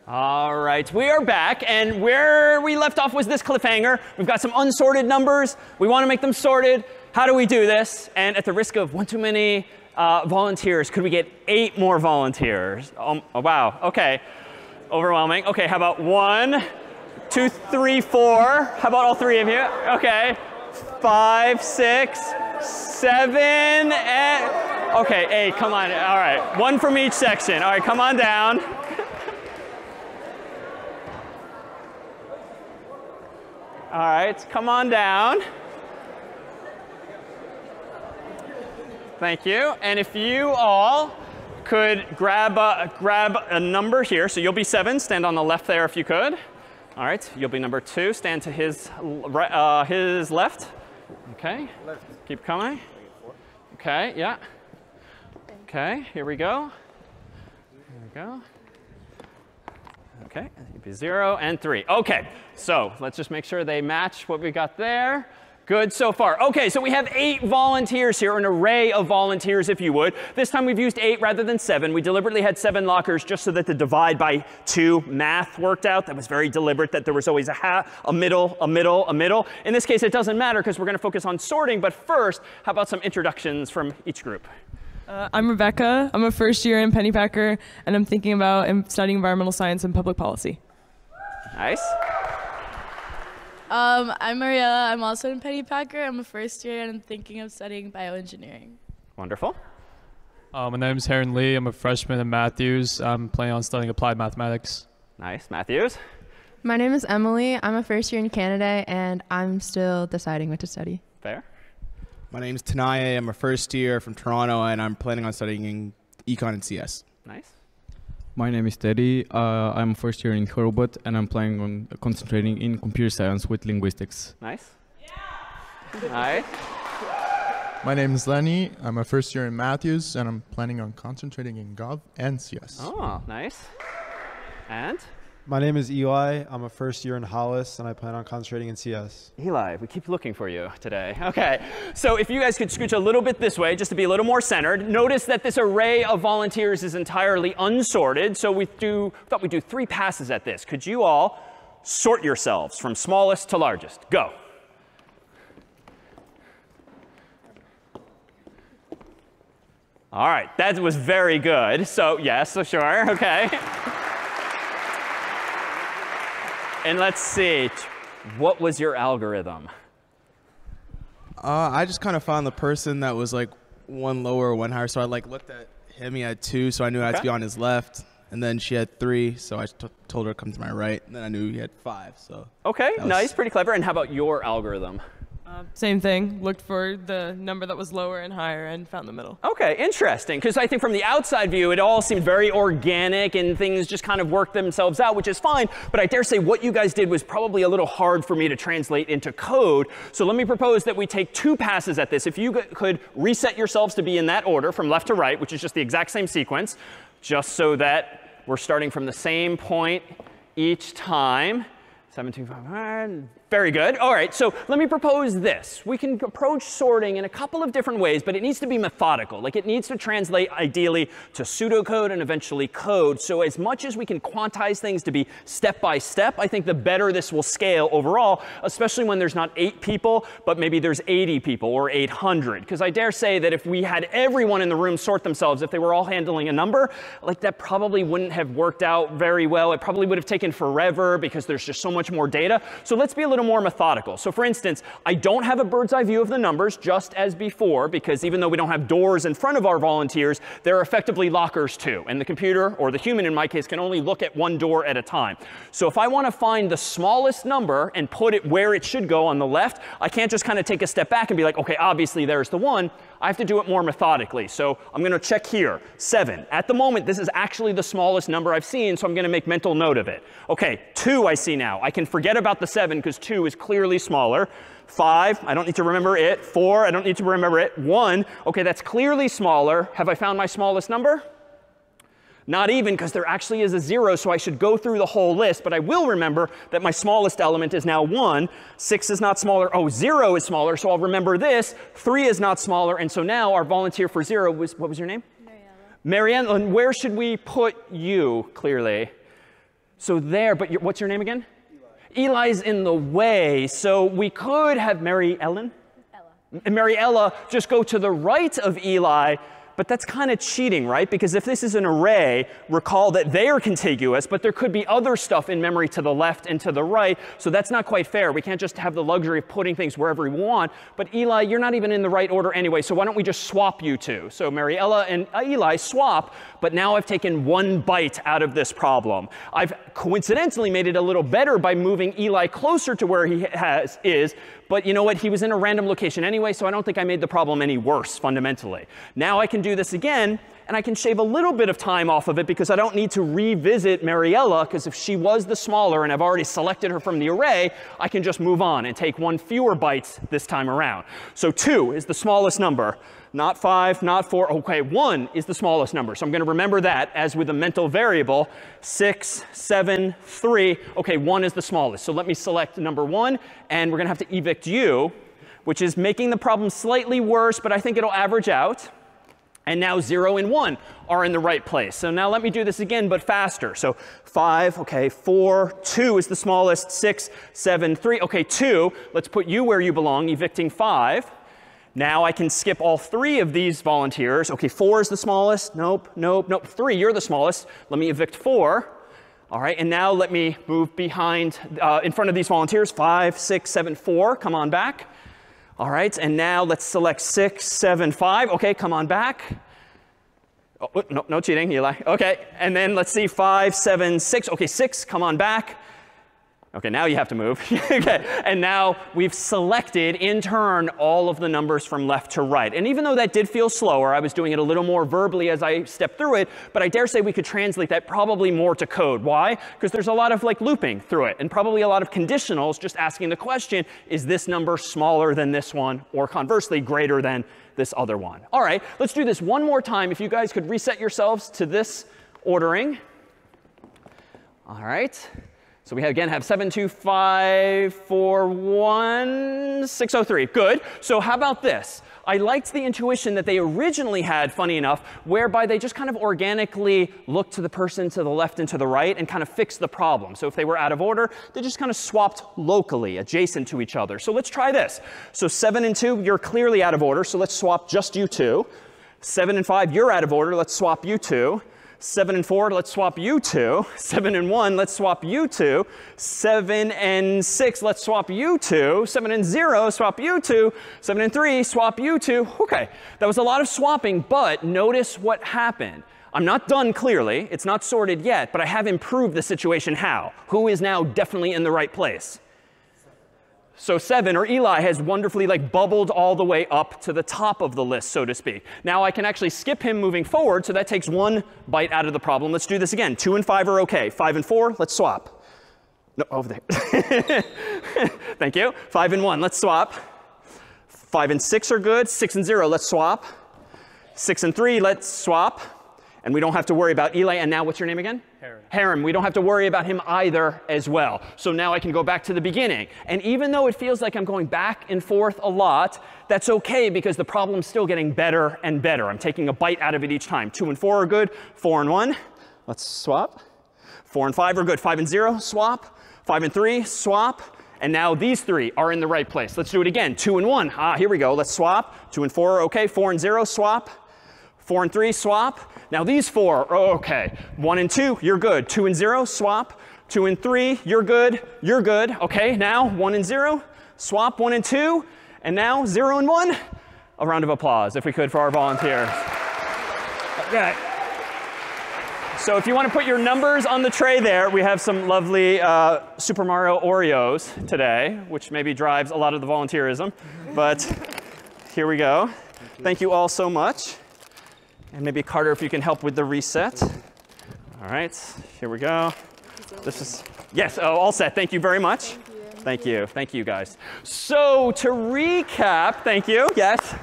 All right, we are back, and where we left off was this cliffhanger. We've got some unsorted numbers. We want to make them sorted. How do we do this? And at the risk of one too many volunteers, could we get 8 more volunteers? Oh, wow, OK. Overwhelming. OK, how about 1, 2, 3, 4? How about all 3 of you? OK. 5, 6, 7, and OK, 8. Come on. All right, 1 from each section. All right, come on down. All right, come on down. Thank you. And if you all could grab a number here. So you'll be 7. Stand on the left there if you could. All right, you'll be number 2. Stand to his left. OK, keep coming. OK, yeah. OK, here we go. Here we go. OK, it'd be 0 and 3. OK, so let's just make sure they match what we got there. Good so far. OK, so we have 8 volunteers here, an array of volunteers, if you would. This time we've used 8 rather than 7. We deliberately had 7 lockers just so that the divide by 2 math worked out. That was very deliberate, that there was always a middle, a middle, a middle. In this case, it doesn't matter because we're going to focus on sorting. But first, how about some introductions from each group? I'm Rebecca. I'm a first year in Pennypacker, and I'm thinking about studying environmental science and public policy. Nice. I'm Mariella. I'm also in Pennypacker. I'm a first year, and I'm thinking of studying bioengineering. Wonderful. My name is Heron Lee. I'm a freshman in Matthews. I'm planning on studying applied mathematics. Nice. Matthews. My name is Emily. I'm a first year in Canada, and I'm still deciding what to study. Fair. My name's Tanaye. I'm a first year from Toronto, and I'm planning on studying Econ and CS. Nice. My name is Teddy. I'm first year in Hurlbut, and I'm planning on concentrating in computer science with linguistics. Nice. Yeah. Nice. My name is Lenny. I'm a first year in Matthews, and I'm planning on concentrating in Gov and CS. Oh, nice. And? My name is Eli. I'm a first year in Hollis, and I plan on concentrating in CS. Eli, we keep looking for you today. OK, so if you guys could scooch a little bit this way, just to be a little more centered. Notice that this array of volunteers is entirely unsorted. So we thought we'd do 3 passes at this. Could you all sort yourselves from smallest to largest? Go. All right, that was very good. So yes, so sure. OK. And let's see, what was your algorithm? I just kind of found the person that was like 1 lower, 1 higher. So I looked at him. He had 2, so I knew I had to be on his left. And then she had 3, so I told her to come to my right. And then I knew he had 5. So OK, nice, pretty clever. And how about your algorithm? Same thing. Looked for the number that was lower and higher and found the middle. OK, interesting. Because I think from the outside view, it all seemed very organic and things just kind of worked themselves out, which is fine. But I dare say what you guys did was probably a little hard for me to translate into code. So let me propose that we take 2 passes at this. If you could reset yourselves to be in that order from left to right, which is just the exact same sequence, just so that we're starting from the same point each time. 7, 2, 5, very good. All right, so let me propose this. We can approach sorting in a couple of different ways, but it needs to be methodical. Like it needs to translate ideally to pseudocode and eventually code. So as much as we can quantize things to be step by step, I think the better this will scale overall, especially when there's not 8 people, but maybe there's 80 people or 800. Because I dare say that if we had everyone in the room sort themselves, if they were all handling a number, like that probably wouldn't have worked out very well. It probably would have taken forever because there's just so much more data. So let's be a little more methodical. So for instance, I don't have a bird's eye view of the numbers just as before, because even though we don't have doors in front of our volunteers, they're effectively lockers too. And the computer, or the human in my case, can only look at 1 door at a time. So if I want to find the smallest number and put it where it should go on the left, I can't just kind of take a step back and be like, OK, obviously there's the 1. I have to do it more methodically. So I'm going to check here, 7. At the moment, this is actually the smallest number I've seen, so I'm going to make mental note of it. OK, 2 I see now. I can forget about the 7 because 2 is clearly smaller. 5, I don't need to remember it. 4, I don't need to remember it. 1, OK, that's clearly smaller. Have I found my smallest number? Not even, because there actually is a 0, so I should go through the whole list. But I will remember that my smallest element is now 1. 6 is not smaller. Oh, 0 is smaller, so I'll remember this. 3 is not smaller. And so now our volunteer for 0 was, what was your name? Mariella. Marianne, and where should we put you, clearly? So there, but what's your name again? Eli's in the way. So we could have Mary Ellen? Mary Ella just go to the right of Eli, but that's kind of cheating, right? Because if this is an array, recall that they are contiguous, but there could be other stuff in memory to the left and to the right, so that's not quite fair. We can't just have the luxury of putting things wherever we want. But Eli, you're not even in the right order anyway, so why don't we just swap you two? So Mary Ella and Eli swap, but now I've taken 1 byte out of this problem. I've coincidentally made it a little better by moving Eli closer to where he is. But you know what? He was in a random location anyway, so I don't think I made the problem any worse fundamentally. Now I can do this again, and I can shave a little bit of time off of it because I don't need to revisit Mariella, because if she was the smaller and I've already selected her from the array, I can just move on and take 1 fewer bytes this time around. So 2 is the smallest number. Not 5, not 4. OK, 1 is the smallest number. So I'm going to remember that as with a mental variable. 6, 7, 3. OK, 1 is the smallest. So let me select number 1. And we're going to have to evict you, which is making the problem slightly worse, but I think it'll average out. And now 0 and 1 are in the right place. So now let me do this again, but faster. So 5, OK, 4, 2 is the smallest. 6, 7, 3. OK, 2. Let's put you where you belong, evicting 5. Now I can skip all 3 of these volunteers. OK, 4 is the smallest. Nope, nope, nope. 3, you're the smallest. Let me evict 4. All right, and now let me move behind, in front of these volunteers. 5, 6, 7, 4. Come on back. All right, and now let's select 6, 7, 5. OK, come on back. Oh, no, no cheating, Eli. OK, and then let's see, 5, 7, 6. OK, 6, come on back. OK, now you have to move. OK, and now we've selected, in turn, all of the numbers from left to right. And even though that did feel slower, I was doing it a little more verbally as I stepped through it, but I dare say we could translate that probably more to code. Why? Because there's a lot of like looping through it, and probably a lot of conditionals just asking the question, is this number smaller than this one, or conversely, greater than this other one? All right, let's do this one more time. If you guys could reset yourselves to this ordering. All right. So we again have 7, 2, 5, 4, 1, 6, 0, 3. Good. So how about this? I liked the intuition that they originally had, funny enough, whereby they just kind of organically looked to the person to the left and to the right and kind of fixed the problem. So if they were out of order, they just kind of swapped locally, adjacent to each other. So let's try this. So 7 and 2, you're clearly out of order. So let's swap just you two. 7 and 5, you're out of order. Let's swap you two. 7 and 4, let's swap you two. 7 and 1, let's swap you two. 7 and 6, let's swap you two. 7 and 0, swap you two. 7 and 3, swap you two. OK, that was a lot of swapping, but notice what happened. I'm not done clearly. It's not sorted yet, but I have improved the situation. How? Who is now definitely in the right place? So 7, or Eli, has wonderfully like bubbled all the way up to the top of the list, so to speak. Now I can actually skip him moving forward, so that takes 1 byte out of the problem. Let's do this again. 2 and 5 are OK. 5 and 4, let's swap. No, over there. Thank you. 5 and 1, let's swap. 5 and 6 are good. 6 and 0, let's swap. 6 and 3, let's swap. And we don't have to worry about Eli. And now what's your name again? Harem. We don't have to worry about him either as well. So now I can go back to the beginning. And even though it feels like I'm going back and forth a lot, that's OK, because the problem's still getting better and better. I'm taking a byte out of it each time. 2 and 4 are good. 4 and 1, let's swap. 4 and 5 are good. 5 and 0, swap. 5 and 3, swap. And now these 3 are in the right place. Let's do it again. 2 and 1. Here we go. Let's swap. 2 and 4 are OK. 4 and 0, swap. 4 and 3, swap. Now these 4 are OK. 1 and 2, you're good. 2 and 0, swap. 2 and 3, you're good. You're good. OK, now 1 and 0, swap. 1 and 2. And now 0 and 1. A round of applause, if we could, for our volunteers. OK. So if you want to put your numbers on the tray there, we have some lovely Super Mario Oreos today, which maybe drives a lot of the volunteerism. But here we go. Thank you all so much. And maybe, Carter, if you can help with the reset. All right, here we go. This is, yes, all set. Thank you very much. Thank you. Thank you, guys. So to recap, thank you. Yes.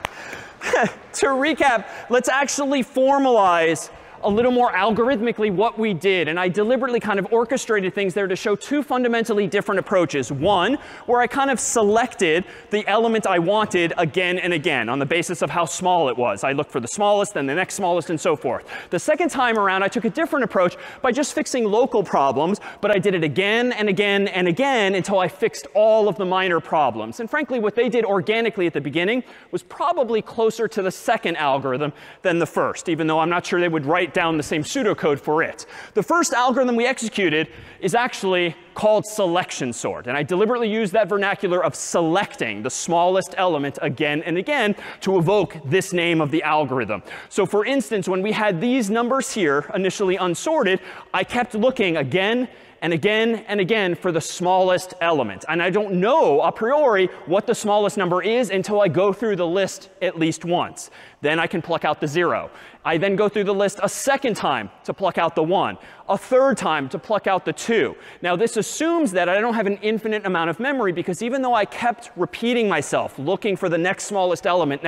To recap, let's actually formalize a little more algorithmically what we did. And I deliberately kind of orchestrated things there to show two fundamentally different approaches. One, where I kind of selected the element I wanted again and again on the basis of how small it was. I looked for the smallest, then the next smallest, and so forth. The second time around, I took a different approach by just fixing local problems, but I did it again and again and again until I fixed all of the minor problems. And frankly, what they did organically at the beginning was probably closer to the second algorithm than the first, even though I'm not sure they would write down the same pseudocode for it. The first algorithm we executed is actually called selection sort. And I deliberately used that vernacular of selecting the smallest element again and again to evoke this name of the algorithm. So for instance, when we had these numbers here initially unsorted, I kept looking again and again and again for the smallest element. And I don't know a priori what the smallest number is until I go through the list at least once. Then I can pluck out the 0. I then go through the list a second time to pluck out the 1, a third time to pluck out the 2. Now this assumes that I don't have an infinite amount of memory, because even though I kept repeating myself, looking for the next smallest element,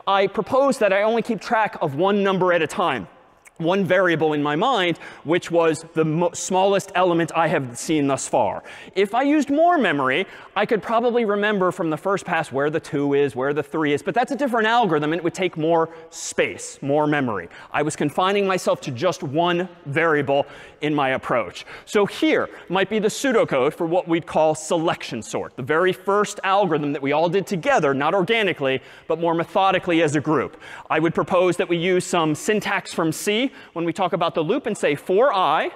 I propose that I only keep track of one number at a time. One variable in my mind, which was the smallest element I have seen thus far. If I used more memory, I could probably remember from the first pass where the 2 is, where the 3 is. But that's a different algorithm, and it would take more space, more memory. I was confining myself to just one variable in my approach. So here might be the pseudocode for what we'd call selection sort, the very first algorithm that we all did together, not organically, but more methodically as a group. I would propose that we use some syntax from C when we talk about the loop and say for I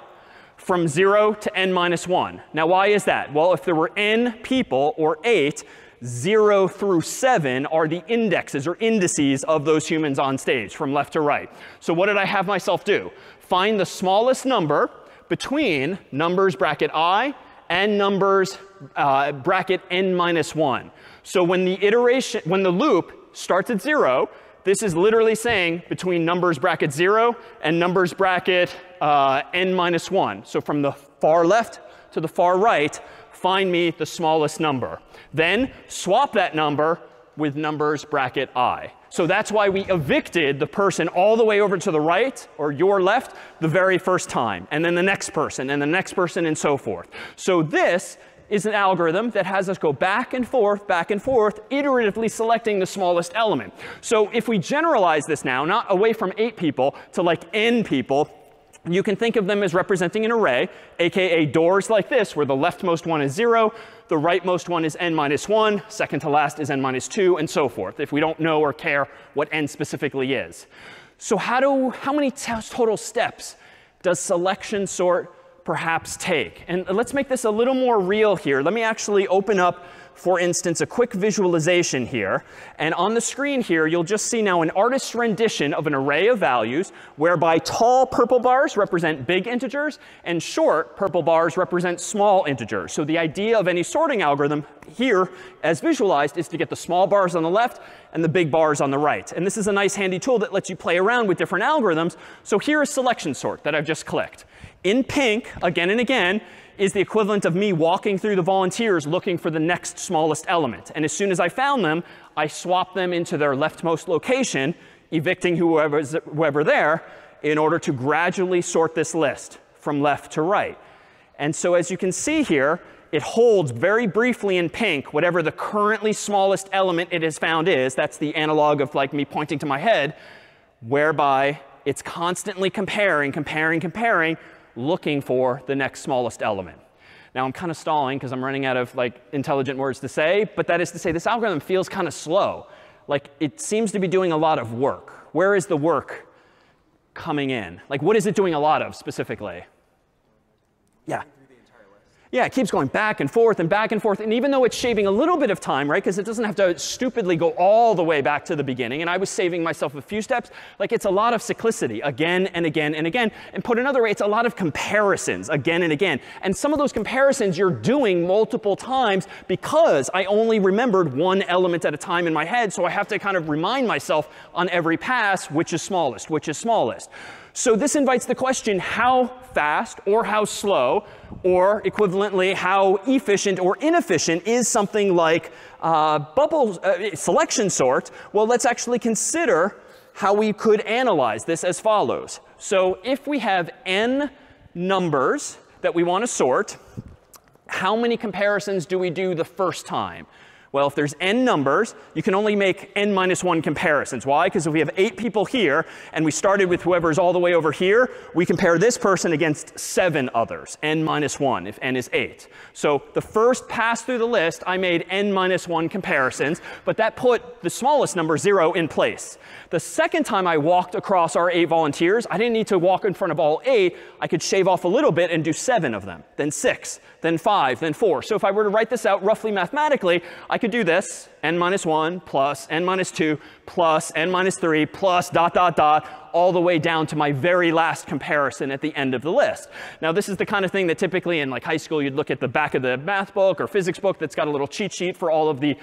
from 0 to n minus 1. Now, why is that? Well, if there were n people, or 8, 0 through 7 are the indexes or indices of those humans on stage from left to right. So what did I have myself do? Find the smallest number between numbers bracket I and numbers bracket n minus 1. So when the loop starts at 0, this is literally saying between numbers bracket 0 and numbers bracket n minus 1. So from the far left to the far right, find me the smallest number. Then swap that number with numbers bracket I. So that's why we evicted the person all the way over to the right, or your left, the very first time. And then the next person, and the next person, and so forth. So this is an algorithm that has us go back and forth, iteratively selecting the smallest element. So if we generalize this now, not away from 8 people to like n people, you can think of them as representing an array, aka doors like this, where the leftmost one is 0, the rightmost one is n minus 1, second to last is n minus 2, and so forth, if we don't know or care what n specifically is. So how many total steps does selection sort perhaps take? And let's make this a little more real here. Let me actually open up, for instance, a quick visualization here. And on the screen here, you'll just see now an artist's rendition of an array of values, whereby tall purple bars represent big integers and short purple bars represent small integers. So the idea of any sorting algorithm here, as visualized, is to get the small bars on the left and the big bars on the right. And this is a nice handy tool that lets you play around with different algorithms. So here is selection sort that I've just clicked. In pink, again and again, is the equivalent of me walking through the volunteers looking for the next smallest element. And as soon as I found them, I swapped them into their leftmost location, evicting whoever there, in order to gradually sort this list from left to right. And so as you can see here, it holds very briefly in pink whatever the currently smallest element it has found is. That's the analog of like me pointing to my head, whereby it's constantly comparing, looking for the next smallest element. Now I'm kind of stalling because I'm running out of like intelligent words to say, but that is to say this algorithm feels kind of slow. Like it seems to be doing a lot of work. Where is the work coming in? Like what is it doing a lot of specifically? Yeah. Yeah, it keeps going back and forth and back and forth. And even though it's shaving a little bit of time, right, because it doesn't have to stupidly go all the way back to the beginning, and I was saving myself a few steps, like it's a lot of cyclicity again and again and again. And put another way, it's a lot of comparisons again and again. And some of those comparisons you're doing multiple times because I only remembered one element at a time in my head. So I have to kind of remind myself on every pass which is smallest, which is smallest. So this invites the question, how fast or how slow, or equivalently, how efficient or inefficient is something like selection sort? Well, let's actually consider how we could analyze this as follows. So if we have n numbers that we want to sort, how many comparisons do we do the first time? Well, if there's n numbers, you can only make n minus 1 comparisons. Why? Because if we have 8 people here, and we started with whoever's all the way over here, we compare this person against 7 others, n minus 1, if n is 8. So the first pass through the list, I made n minus 1 comparisons, but that put the smallest number, 0, in place. The second time I walked across our 8 volunteers, I didn't need to walk in front of all 8. I could shave off a little bit and do 7 of them, then 6, then 5, then 4. So if I were to write this out roughly mathematically, I could do this, n minus 1 plus n minus 2 plus n minus 3 plus dot, dot, dot, all the way down to my very last comparison at the end of the list. Now, this is the kind of thing that typically in like high school, you'd look at the back of the math book or physics book that's got a little cheat sheet for all of the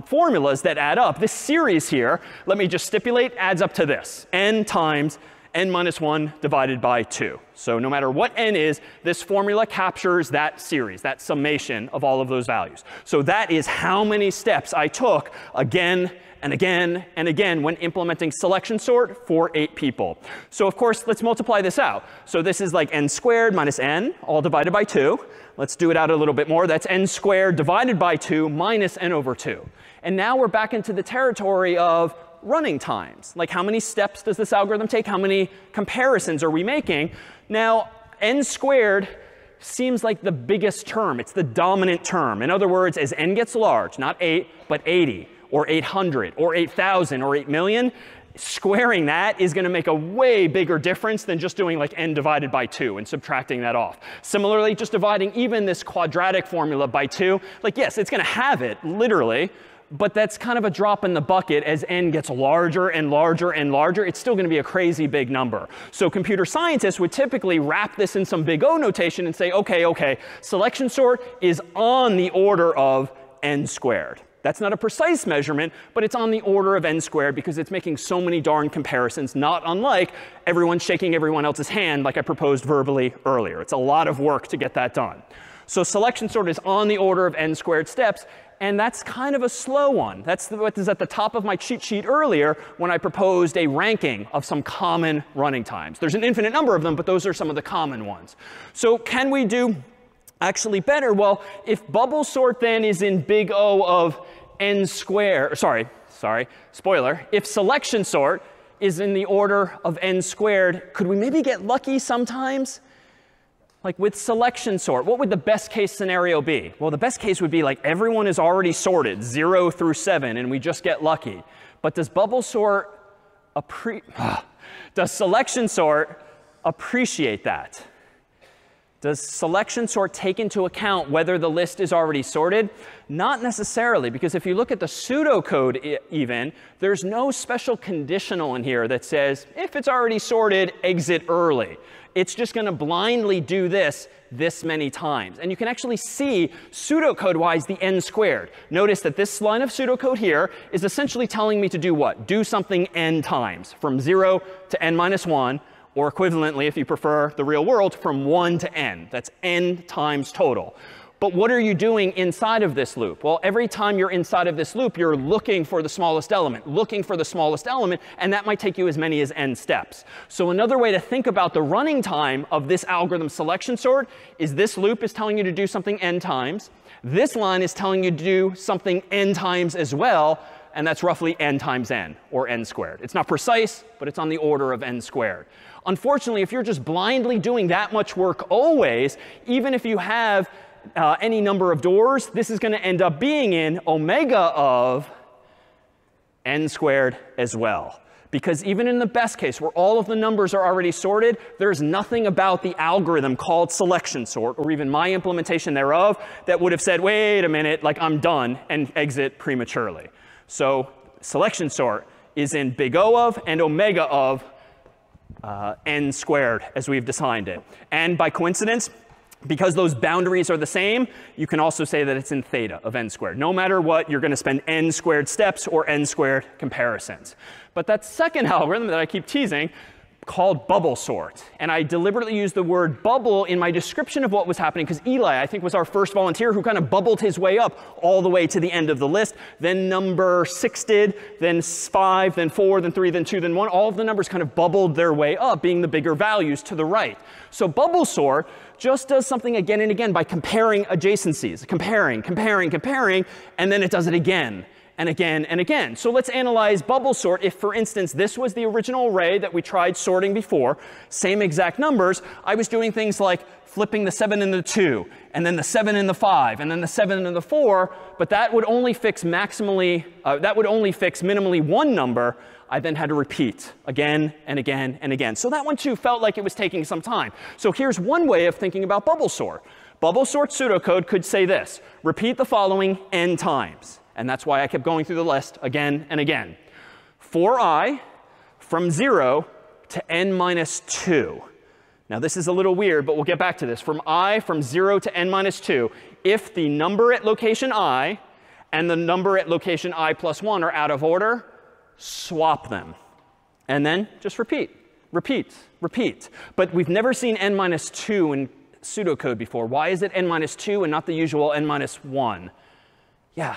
formulas that add up. This series here, let me just stipulate, adds up to this, n times n minus 1 divided by 2. So no matter what n is, this formula captures that series, that summation of all of those values. So that is how many steps I took again and again and again when implementing selection sort for 8 people. So of course, let's multiply this out. So this is like n squared minus n, all divided by 2. Let's do it out a little bit more. That's n squared divided by 2 minus n over 2. And now we're back into the territory of running times. Like, how many steps does this algorithm take? How many comparisons are we making? Now, n squared seems like the biggest term. It's the dominant term. In other words, as n gets large, not 8, but 80, or 800, or 8,000, or 8 million, squaring that is going to make a way bigger difference than just doing like n divided by 2 and subtracting that off. Similarly, just dividing even this quadratic formula by 2, like, yes, it's going to have it, literally, but that's kind of a drop in the bucket. As n gets larger and larger and larger, it's still going to be a crazy big number. So computer scientists would typically wrap this in some big O notation and say, OK, selection sort is on the order of n squared. That's not a precise measurement, but it's on the order of n squared because it's making so many darn comparisons, not unlike everyone shaking everyone else's hand like I proposed verbally earlier. It's a lot of work to get that done. So selection sort is on the order of n squared steps. And that's kind of a slow one. That's what is at the top of my cheat sheet earlier when I proposed a ranking of some common running times. There's an infinite number of them, but those are some of the common ones. So can we do actually better? Well, if bubble sort then is in big O of n squared, spoiler, if selection sort is in the order of n squared, could we maybe get lucky sometimes? Like with selection sort, what would the best case scenario be? Well, the best case would be like everyone is already sorted, 0 through 7, and we just get lucky. But does bubble sort does selection sort appreciate that? Does selection sort take into account whether the list is already sorted? Not necessarily, because if you look at the pseudocode even, there's no special conditional in here that says, if it's already sorted, exit early. It's just going to blindly do this many times. And you can actually see pseudocode-wise the n squared. Notice that this line of pseudocode here is essentially telling me to do what? Do something n times, from 0 to n minus 1. Or equivalently, if you prefer the real world, from 1 to n. That's n times total. But what are you doing inside of this loop? Well, every time you're inside of this loop, you're looking for the smallest element, and that might take you as many as n steps. So another way to think about the running time of this algorithm selection sort is this loop is telling you to do something n times. This line is telling you to do something n times as well. And that's roughly n times n, or n squared. It's not precise, but it's on the order of n squared. Unfortunately, if you're just blindly doing that much work always, even if you have any number of doors, this is going to end up being in omega of n squared as well. Because even in the best case, where all of the numbers are already sorted, there's nothing about the algorithm called selection sort, or even my implementation thereof, that would have said, wait a minute, like I'm done, and exit prematurely. So selection sort is in big O of and omega of n squared, as we've defined it. And by coincidence, because those boundaries are the same, you can also say that it's in theta of n squared. No matter what, you're going to spend n squared steps or n squared comparisons. But that second algorithm that I keep teasing called bubble sort. And I deliberately used the word bubble in my description of what was happening because Eli, I think, was our first volunteer who kind of bubbled his way up all the way to the end of the list. Then number 6 did, then 5, then 4, then 3, then 2, then 1. All of the numbers kind of bubbled their way up, being the bigger values to the right. So bubble sort just does something again and again by comparing adjacencies. Comparing, and then it does it again and again and again. So let's analyze bubble sort. If, for instance, this was the original array that we tried sorting before, same exact numbers, I was doing things like flipping the 7 and the 2, and then the 7 and the 5, and then the 7 and the 4, but that would only fix minimally one number. I then had to repeat again and again and again. So that one, too, felt like it was taking some time. So here's one way of thinking about bubble sort. Bubble sort pseudocode could say this: repeat the following n times. And that's why I kept going through the list again and again. For I from 0 to n minus 2. Now, this is a little weird, but we'll get back to this. From 0 to n minus 2, if the number at location I and the number at location I plus 1 are out of order, swap them. And then just repeat, repeat, repeat. But we've never seen n minus 2 in pseudocode before. Why is it n minus 2 and not the usual n minus 1? Yeah?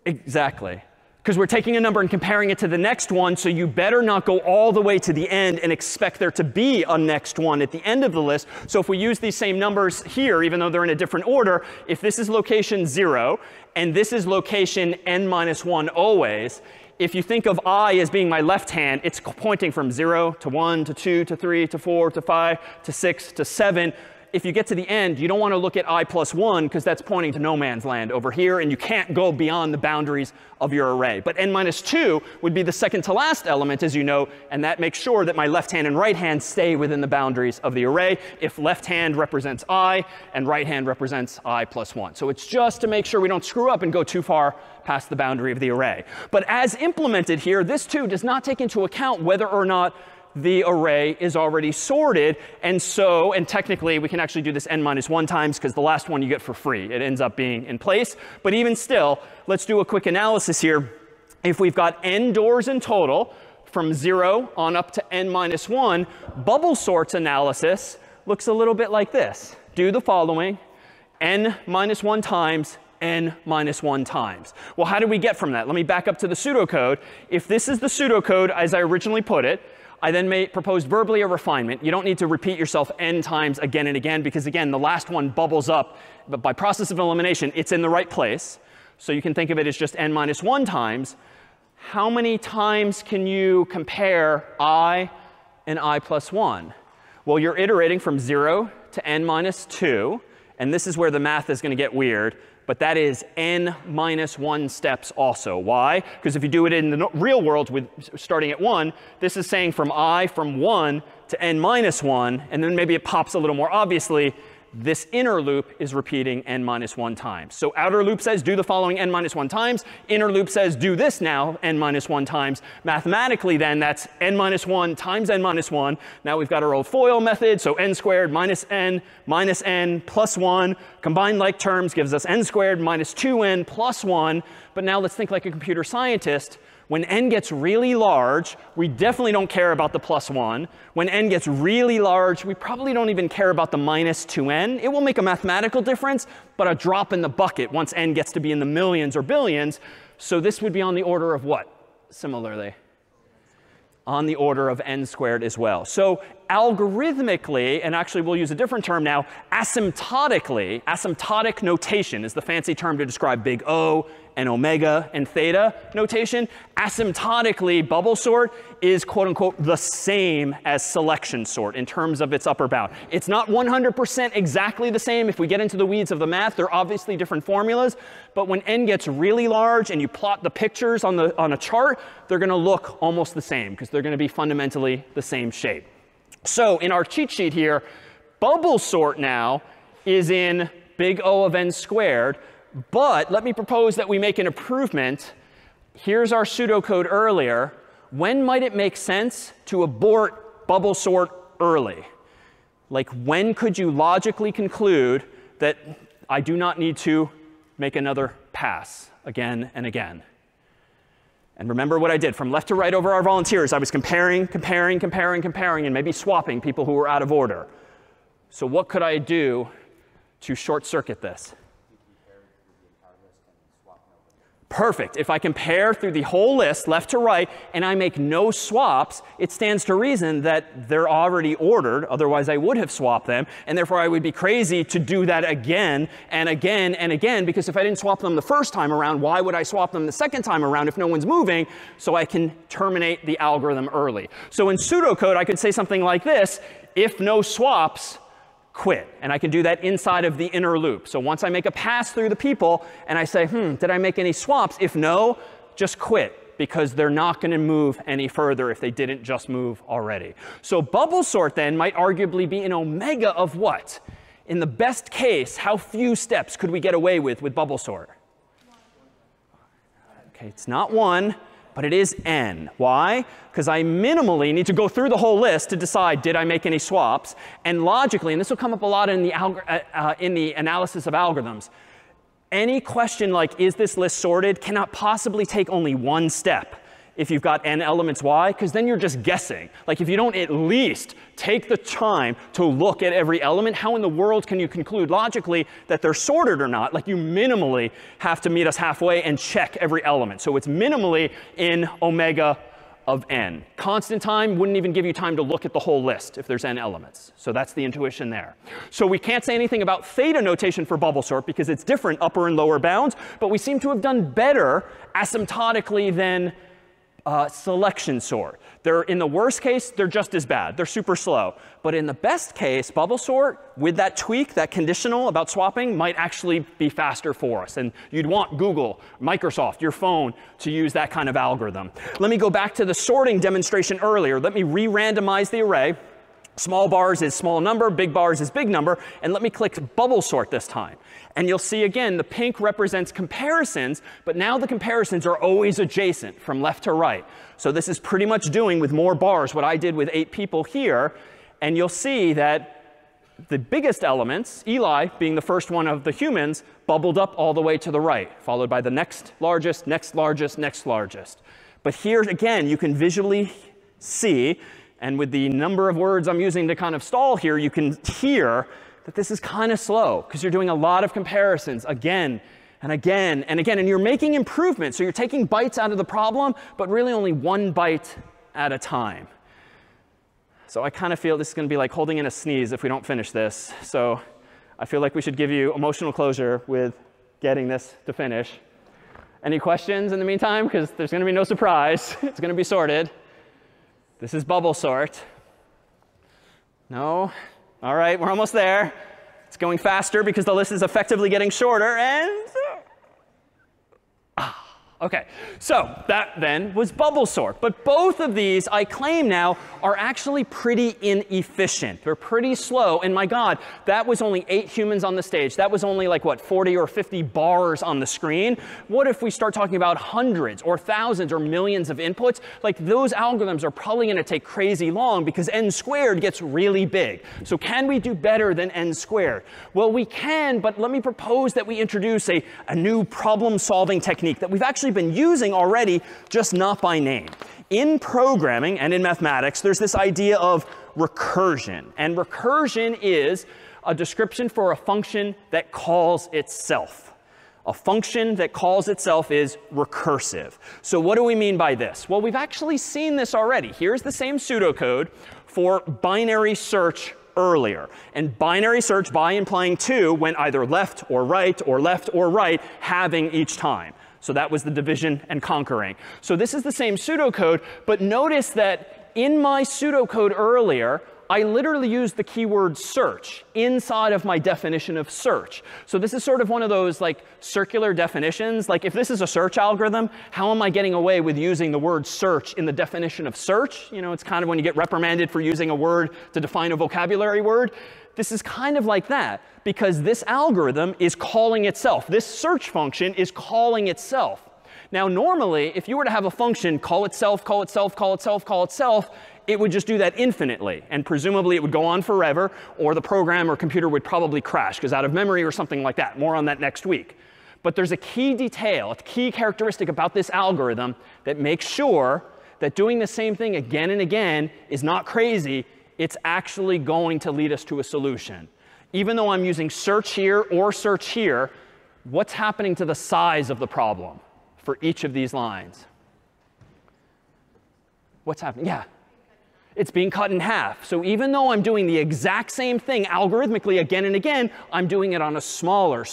Exactly. Because we're taking a number and comparing it to the next one, so you better not go all the way to the end and expect there to be a next one at the end of the list. So if we use these same numbers here, even though they're in a different order, if this is location 0 and this is location n minus 1 always, if you think of I as being my left hand, it's pointing from 0 to 1 to 2 to 3 to 4 to 5 to 6 to 7. If you get to the end, you don't want to look at I plus 1 because that's pointing to no man's land over here, and you can't go beyond the boundaries of your array. But n minus 2 would be the second to last element, as you know, and that makes sure that my left hand and right hand stay within the boundaries of the array if left hand represents I and right hand represents I plus 1. So it's just to make sure we don't screw up and go too far past the boundary of the array. But as implemented here, this too does not take into account whether or not the array is already sorted. And technically, we can actually do this n minus 1 times because the last one you get for free. It ends up being in place. But even still, let's do a quick analysis here. If we've got n doors in total from 0 on up to n minus 1, bubble sorts analysis looks a little bit like this. Do the following, n minus 1 times n minus 1 times. Well, how did we get from that? Let me back up to the pseudocode. If this is the pseudocode as I originally put it, I then may propose verbally a refinement. You don't need to repeat yourself n times again and again because, again, the last one bubbles up. But by process of elimination, it's in the right place. So you can think of it as just n minus 1 times. How many times can you compare I and I plus 1? Well, you're iterating from 0 to n minus 2. And this is where the math is going to get weird. But that is n minus 1 steps also. Why? Because if you do it in the real world with starting at 1, this is saying from I from 1 to n minus 1. And then maybe it pops a little more obviously. This inner loop is repeating n minus 1 times. So outer loop says do the following n minus 1 times. Inner loop says do this now n minus 1 times. Mathematically, then, that's n minus 1 times n minus 1. Now we've got our old FOIL method. So n squared minus n plus 1. Combined like terms gives us n squared minus 2n plus 1. But now let's think like a computer scientist. When n gets really large, we definitely don't care about the plus 1. When n gets really large, we probably don't even care about the minus 2n. It will make a mathematical difference, but a drop in the bucket once n gets to be in the millions or billions. So this would be on the order of what, similarly? On the order of n squared as well. So algorithmically, and actually we'll use a different term now, asymptotically, asymptotic notation is the fancy term to describe big O and omega and theta notation. Asymptotically, bubble sort is, quote unquote, the same as selection sort in terms of its upper bound. It's not 100% exactly the same. If we get into the weeds of the math, there are obviously different formulas. But when n gets really large and you plot the pictures on a chart, they're going to look almost the same because they're going to be fundamentally the same shape. So in our cheat sheet here, bubble sort now is in big O of n squared. But let me propose that we make an improvement. Here's our pseudocode earlier. When might it make sense to abort bubble sort early? Like, when could you logically conclude that I do not need to make another pass again and again? And remember what I did. From left to right over our volunteers, I was comparing, and maybe swapping people who were out of order. So what could I do to short circuit this? Perfect. If I compare through the whole list, left to right, and I make no swaps, it stands to reason that they're already ordered. Otherwise, I would have swapped them. And therefore, I would be crazy to do that again and again and again. Because if I didn't swap them the first time around, why would I swap them the second time around if no one's moving? So I can terminate the algorithm early. So in pseudocode, I could say something like this: if no swaps, quit. And I can do that inside of the inner loop. So once I make a pass through the people and I say, did I make any swaps? If no, just quit, because they're not going to move any further if they didn't just move already. So bubble sort then might arguably be an omega of what? In the best case, how few steps could we get away with bubble sort? OK, it's not 1. But it is n. Why? Because I minimally need to go through the whole list to decide, did I make any swaps? And logically, and this will come up a lot in the analysis of algorithms, any question like, is this list sorted, cannot possibly take only one step if you've got n elements. Why? Because then you're just guessing. Like, if you don't at least take the time to look at every element, how in the world can you conclude logically that they're sorted or not? Like, you minimally have to meet us halfway and check every element. So it's minimally in omega of n. Constant time wouldn't even give you time to look at the whole list if there's n elements. So that's the intuition there. So we can't say anything about theta notation for bubble sort because it's different upper and lower bounds. But we seem to have done better asymptotically than selection sort. In the worst case, they're just as bad. They're super slow. But in the best case, bubble sort, with that tweak, that conditional about swapping, might actually be faster for us. And you'd want Google, Microsoft, your phone to use that kind of algorithm. Let me go back to the sorting demonstration earlier. Let me re-randomize the array. Small bars is small number, big bars is big number. And let me click bubble sort this time. And you'll see, again, the pink represents comparisons. But now the comparisons are always adjacent from left to right. So this is pretty much doing with more bars what I did with 8 people here. And you'll see that the biggest elements, Eli being the first one of the humans, bubbled up all the way to the right, followed by the next largest, next largest, next largest. But here, again, you can visually see, and with the number of words I'm using to kind of stall here, you can hear that this is kind of slow because you're doing a lot of comparisons again and again and again. And you're making improvements. So you're taking bites out of the problem, but really only one bite at a time. So I kind of feel this is going to be like holding in a sneeze if we don't finish this. So I feel like we should give you emotional closure with getting this to finish. Any questions in the meantime? Because there's going to be no surprise. It's going to be sorted. This is bubble sort. No? All right, we're almost there. It's going faster because the list is effectively getting shorter. And OK, so that then was bubble sort. But both of these, I claim now, are actually pretty inefficient. They're pretty slow. And my God, that was only 8 humans on the stage. That was only like, what, 40 or 50 bars on the screen. What if we start talking about hundreds or thousands or millions of inputs? Like, those algorithms are probably going to take crazy long because n squared gets really big. So can we do better than n squared? Well, we can, but let me propose that we introduce a new problem-solving technique that we've actually been using already, just not by name. In programming and in mathematics, there's this idea of recursion. And recursion is a description for a function that calls itself. A function that calls itself is recursive. So what do we mean by this? Well, we've actually seen this already. Here's the same pseudocode for binary search earlier. And binary search, by implying 2, went either left or right or left or right, halving each time. So that was the division and conquering. So this is the same pseudocode. But notice that in my pseudocode earlier, I literally used the keyword search inside of my definition of search. So this is sort of one of those like circular definitions. Like, if this is a search algorithm, how am I getting away with using the word search in the definition of search? You know, it's kind of when you get reprimanded for using a word to define a vocabulary word. This is kind of like that, because this algorithm is calling itself. This search function is calling itself. Now, normally, if you were to have a function call itself, call itself, call itself, call itself, it would just do that infinitely. And presumably, it would go on forever, or the program or computer would probably crash because out of memory or something like that. More on that next week. But there's a key detail, a key characteristic about this algorithm that makes sure that doing the same thing again and again is not crazy. It's actually going to lead us to a solution. Even though I'm using search here or search here, what's happening to the size of the problem for each of these lines? What's happening? Yeah. It's being cut in half. So even though I'm doing the exact same thing algorithmically again and again, I'm doing it on a smaller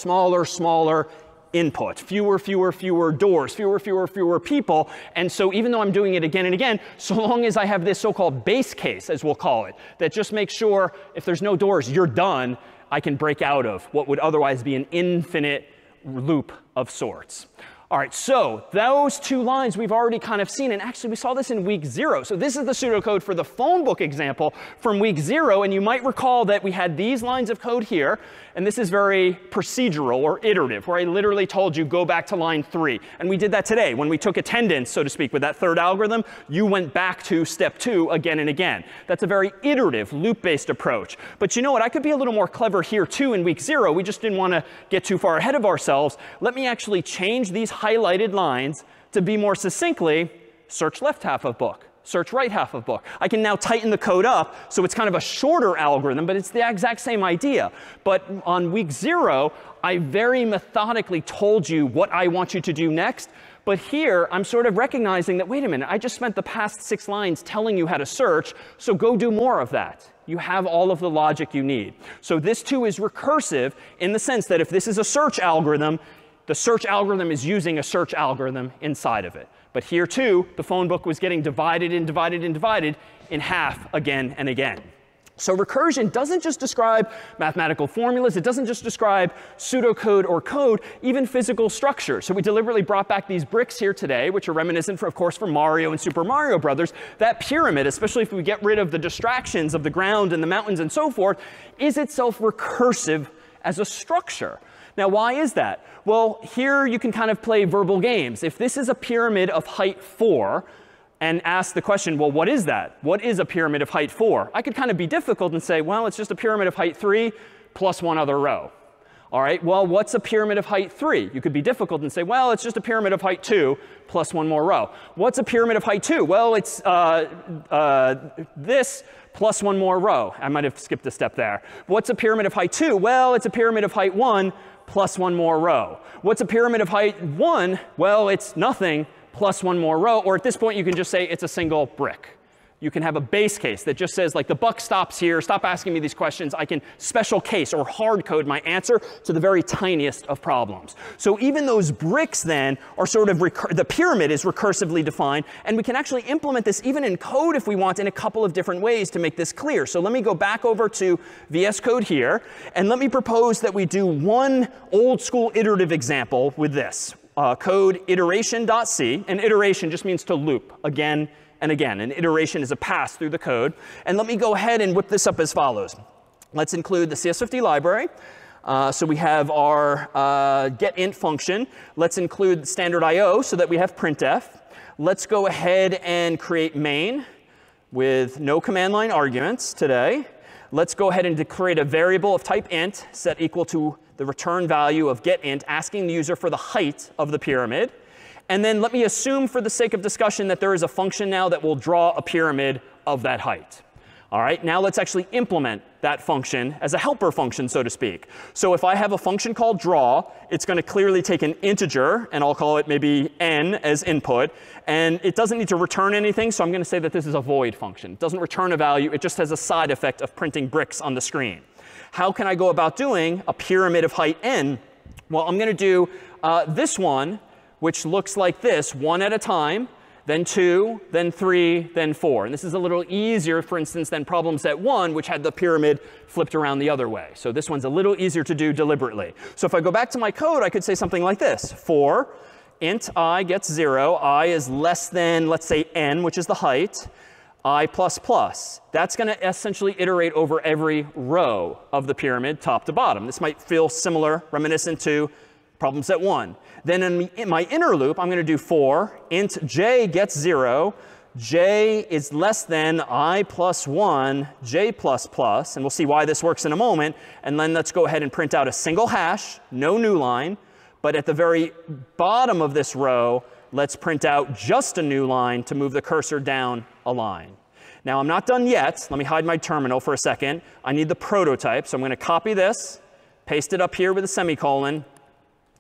input. Fewer doors, fewer people. And so even though I'm doing it again and again, so long as I have this so-called base case, as we'll call it, that just makes sure if there's no doors, you're done, I can break out of what would otherwise be an infinite loop of sorts. All right, so those two lines we've already kind of seen. And actually, we saw this in week 0. So this is the pseudocode for the phone book example from week 0. And you might recall that we had these lines of code here. And this is very procedural or iterative, where I literally told you, go back to line 3. And we did that today. When we took attendance, so to speak, with that third algorithm, you went back to step 2 again and again. That's a very iterative, loop-based approach. But you know what? I could be a little more clever here, too, in week 0. We just didn't want to get too far ahead of ourselves. Let me actually change these highlighted lines to be more succinctly, search left half of book, search right half of book. I can now tighten the code up, so it's kind of a shorter algorithm, but it's the exact same idea. But on week 0, I very methodically told you what I want you to do next. But here, I'm sort of recognizing that, wait a minute, I just spent the past 6 lines telling you how to search, so go do more of that. You have all of the logic you need. So this, too, is recursive in the sense that if this is a search algorithm, the search algorithm is using a search algorithm inside of it. But here, too, the phone book was getting divided in half again and again. So recursion doesn't just describe mathematical formulas. It doesn't just describe pseudocode or code, even physical structure. So we deliberately brought back these bricks here today, which are reminiscent, of course, from Mario and Super Mario Brothers. That pyramid, especially if we get rid of the distractions of the ground and the mountains and so forth, is itself recursive as a structure. Now, why is that? Well, here you can kind of play verbal games. If this is a pyramid of height 4, and ask the question, well, what is that? What is a pyramid of height 4? I could kind of be difficult and say, well, it's just a pyramid of height 3 plus one other row. All right, well, what's a pyramid of height 3? You could be difficult and say, well, it's just a pyramid of height 2 plus one more row. What's a pyramid of height 2? Well, it's this plus one more row. I might have skipped a step there. What's a pyramid of height 2? Well, it's a pyramid of height 1 plus one more row. What's a pyramid of height 1? Well, it's nothing plus one more row. Or at this point, you can just say it's a single brick. You can have a base case that just says, like, the buck stops here. Stop asking me these questions. I can special case or hard code my answer to the very tiniest of problems. So even those bricks then are sort of the pyramid is recursively defined. And we can actually implement this even in code if we want in a couple of different ways to make this clear. So let me go back over to VS Code here. And let me propose that we do one old school iterative example with this. Code iteration.c. And iteration just means to loop again and again. An iteration is a pass through the code. And let me go ahead and whip this up as follows. Let's include the CS50 library. So we have our getInt function. Let's include standard I/O so that we have printf. Let's go ahead and create main with no command line arguments today. Let's go ahead and create a variable of type int set equal to the return value of getInt, asking the user for the height of the pyramid. And then let me assume for the sake of discussion that there is a function now that will draw a pyramid of that height. All right, now let's actually implement that function as a helper function, so to speak. So if I have a function called draw, it's going to clearly take an integer, and I'll call it maybe n as input. And it doesn't need to return anything, so I'm going to say that this is a void function. It doesn't return a value. It just has a side effect of printing bricks on the screen. How can I go about doing a pyramid of height n? Well, I'm going to do this one, which looks like this, 1 at a time, then 2, then 3, then 4. And this is a little easier, for instance, than problem set 1, which had the pyramid flipped around the other way. So this one's a little easier to do deliberately. So if I go back to my code, I could say something like this. For int I gets 0, I is less than, let's say, n, which is the height, I++. That's going to essentially iterate over every row of the pyramid, top to bottom. This might feel similar, reminiscent to problem set 1. Then in my inner loop, I'm going to do for int j gets 0, j is less than I plus 1, j++. And we'll see why this works in a moment. And then let's go ahead and print out a single hash, no new line, But at the very bottom of this row, let's print out just a new line to move the cursor down a line. Now, I'm not done yet. Let me hide my terminal for a second. I need the prototype. So I'm going to copy this, paste it up here with a semicolon.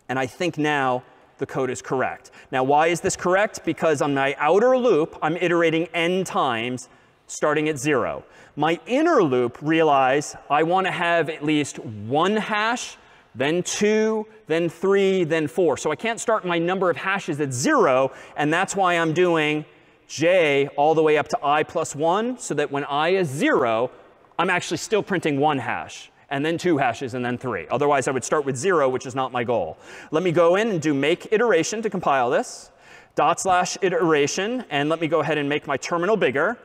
And I think now the code is correct. Now, why is this correct? Because on my outer loop, I'm iterating n times, starting at 0. My inner loop, realize I want to have at least 1 hash, then 2, then 3, then 4. So I can't start my number of hashes at 0. And that's why I'm doing j all the way up to I plus 1, so that when I is 0, I'm actually still printing 1 hash, and then 2 hashes, and then 3. Otherwise, I would start with 0, which is not my goal. Let me go in and do make iteration to compile this. /iteration. And let me go ahead and make my terminal bigger.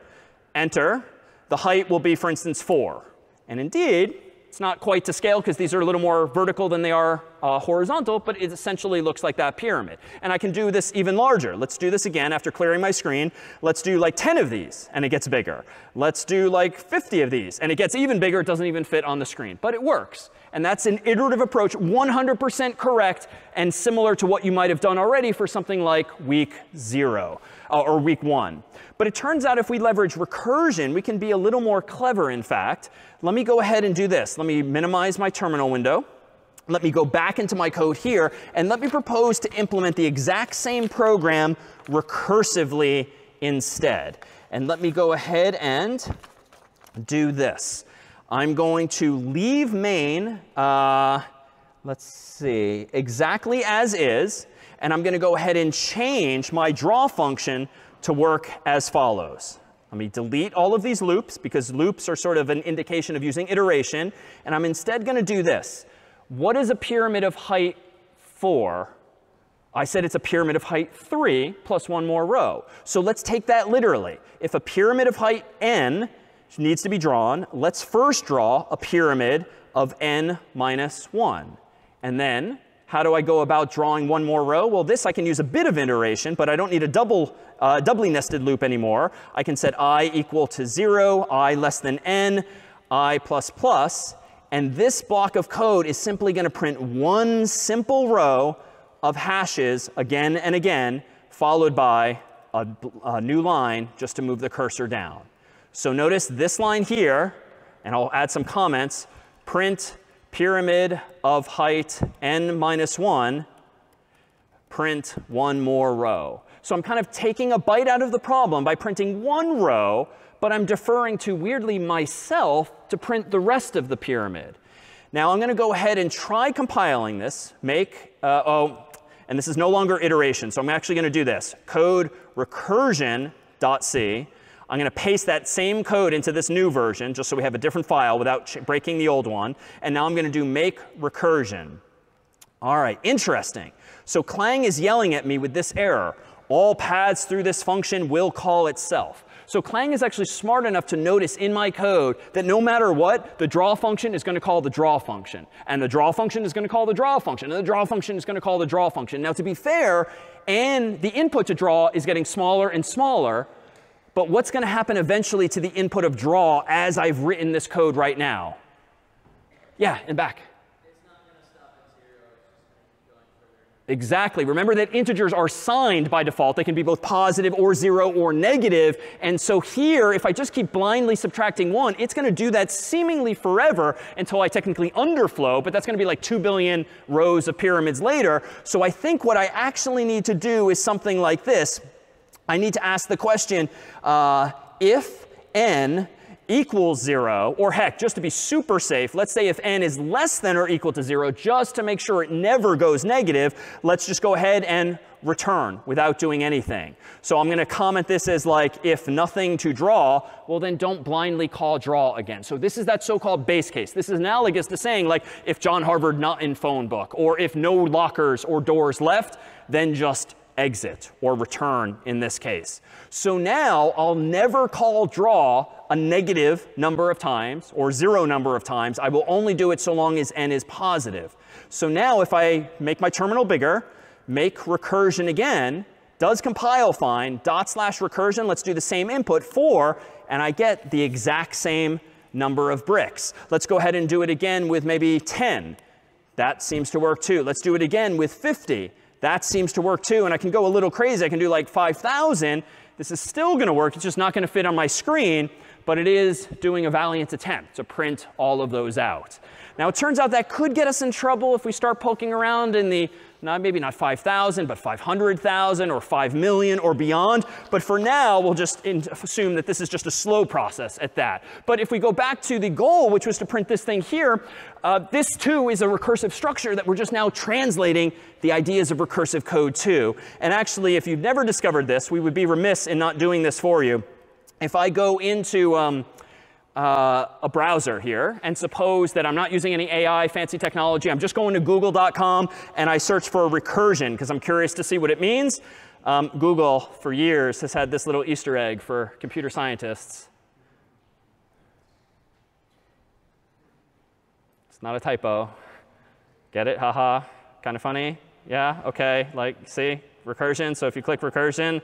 Enter. The height will be, for instance, 4. And indeed, it's not quite to scale because these are a little more vertical than they are horizontal, but it essentially looks like that pyramid. And I can do this even larger. Let's do this again after clearing my screen. Let's do like 10 of these, and it gets bigger. Let's do like 50 of these, and it gets even bigger. It doesn't even fit on the screen, but it works. And that's an iterative approach, 100% correct, and similar to what you might have done already for something like week 0 or week 1. But it turns out if we leverage recursion, we can be a little more clever, in fact. Let me go ahead and do this. Let me minimize my terminal window. Let me go back into my code here. And let me propose to implement the exact same program recursively instead. And let me go ahead and do this. I'm going to leave main, let's see, exactly as is. And I'm going to go ahead and change my draw function to work as follows. Let me delete all of these loops, because loops are sort of an indication of using iteration. And I'm instead going to do this. What is a pyramid of height 4? I said it's a pyramid of height 3 plus 1 more row. So let's take that literally. If a pyramid of height n needs to be drawn, let's first draw a pyramid of n minus 1. And then how do I go about drawing 1 more row? Well, this I can use a bit of iteration, but I don't need a doubly nested loop anymore. I can set I equal to 0, I less than n, I plus plus. And this block of code is simply going to print 1 simple row of hashes again and again, followed by a new line just to move the cursor down. So notice this line here, and I'll add some comments, print pyramid of height n minus 1, print 1 more row. So I'm kind of taking a bite out of the problem by printing 1 row, but I'm deferring to, weirdly, myself to print the rest of the pyramid. Now I'm going to go ahead and try compiling this. And this is no longer iteration, so I'm actually going to do this. Code recursion.c. I'm going to paste that same code into this new version, just so we have a different file without breaking the old one. And now I'm going to do make recursion. All right, interesting. So Clang is yelling at me with this error. All paths through this function will call itself. So Clang is actually smart enough to notice in my code that no matter what, the draw function is going to call the draw function. And the draw function is going to call the draw function. And the draw function is going to call the draw function. Now, to be fair, and the input to draw is getting smaller and smaller. But what's going to happen eventually to the input of draw as I've written this code right now? Yeah, and back. It's not going to stop at 0. It's just going to keep going further. Exactly. Remember that integers are signed by default. They can be both positive or 0 or negative. And so here, if I just keep blindly subtracting 1, it's going to do that seemingly forever until I technically underflow. But that's going to be like 2 billion rows of pyramids later. So I think what I actually need to do is something like this. I need to ask the question, if n equals 0, or heck, just to be super safe, let's say if n is less than or equal to 0, just to make sure it never goes negative, let's just go ahead and return without doing anything. So I'm going to comment this as like, if nothing to draw, well, then don't blindly call draw again. So this is that so-called base case. This is analogous to saying, like, if John Harvard not in phone book, or if no lockers or doors left, then just exit, or return in this case. So now I'll never call draw a negative number of times or 0 number of times. I will only do it so long as n is positive. So now if I make my terminal bigger, make recursion again, does compile fine, /recursion, let's do the same input, 4, and I get the exact same number of bricks. Let's go ahead and do it again with maybe 10. That seems to work too. Let's do it again with 50. That seems to work too. And I can go a little crazy. I can do like 5,000. This is still going to work. It's just not going to fit on my screen. But it is doing a valiant attempt to print all of those out. Now, it turns out that could get us in trouble if we start poking around in the, maybe not 5,000, but 500,000 or 5 million or beyond. But for now, we'll just assume that this is just a slow process at that. But if we go back to the goal, which was to print this thing here, this too is a recursive structure that we're just now translating the ideas of recursive code to. And actually, if you've never discovered this, we would be remiss in not doing this for you. If I go into a browser here, and suppose that I'm not using any AI, fancy technology, I'm just going to google.com, and I search for recursion, because I'm curious to see what it means. Google, for years, has had this little Easter egg for computer scientists. It's not a typo. Get it? Haha. Kind of funny? Yeah? OK. Like, see? Recursion. So if you click recursion,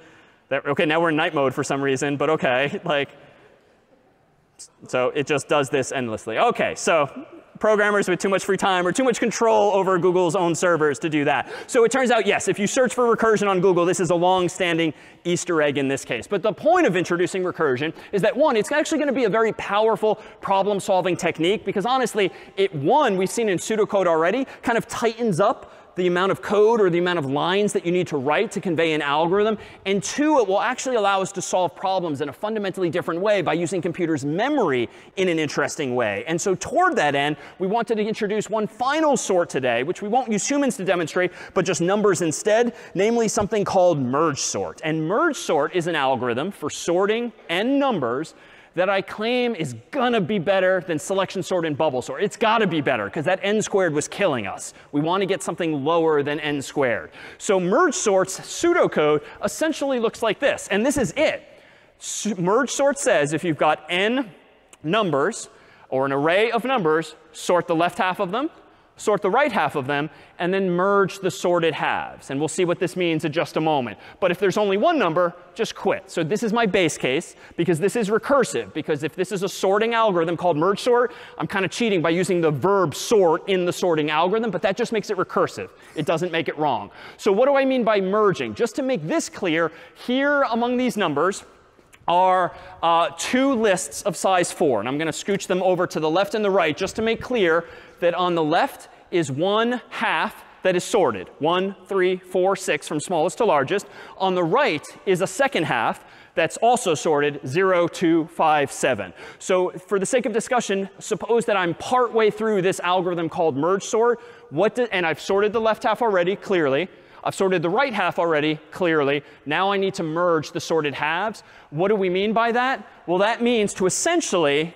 OK, now we're in night mode for some reason, but OK. Like, so it just does this endlessly. OK, so programmers with too much free time or too much control over Google's own servers to do that. So it turns out, yes, if you search for recursion on Google, this is a long-standing Easter egg in this case. But the point of introducing recursion is that, one, it's actually going to be a very powerful problem-solving technique, because honestly, one, we've seen in pseudocode already, kind of tightens up the amount of code or the amount of lines that you need to write to convey an algorithm. And two, it will actually allow us to solve problems in a fundamentally different way by using computers' memory in an interesting way. And so toward that end, we wanted to introduce one final sort today, which we won't use humans to demonstrate, but just numbers instead, namely something called merge sort. And merge sort is an algorithm for sorting n numbers that I claim is going to be better than selection sort and bubble sort. It's got to be better, because that n squared was killing us. We want to get something lower than n squared. So merge sort's pseudocode essentially looks like this. And this is it. Merge sort says if you've got n numbers, or an array of numbers, sort the left half of them, sort the right half of them, and then merge the sorted halves. And we'll see what this means in just a moment. But if there's only one number, just quit. So this is my base case, because this is recursive. Because if this is a sorting algorithm called merge sort, I'm kind of cheating by using the verb sort in the sorting algorithm. But that just makes it recursive. It doesn't make it wrong. So what do I mean by merging? Just to make this clear, here among these numbers are two lists of size 4. And I'm going to scooch them over to the left and the right just to make clear that on the left is 1/2 that is sorted. 1, 3, 4, 6 from smallest to largest. On the right is a second half that's also sorted 0, 2, 5, 7. So for the sake of discussion, suppose that I'm partway through this algorithm called merge sort. And I've sorted the left half already, clearly. I've sorted the right half already, clearly. Now I need to merge the sorted halves. What do we mean by that? Well, that means to essentially,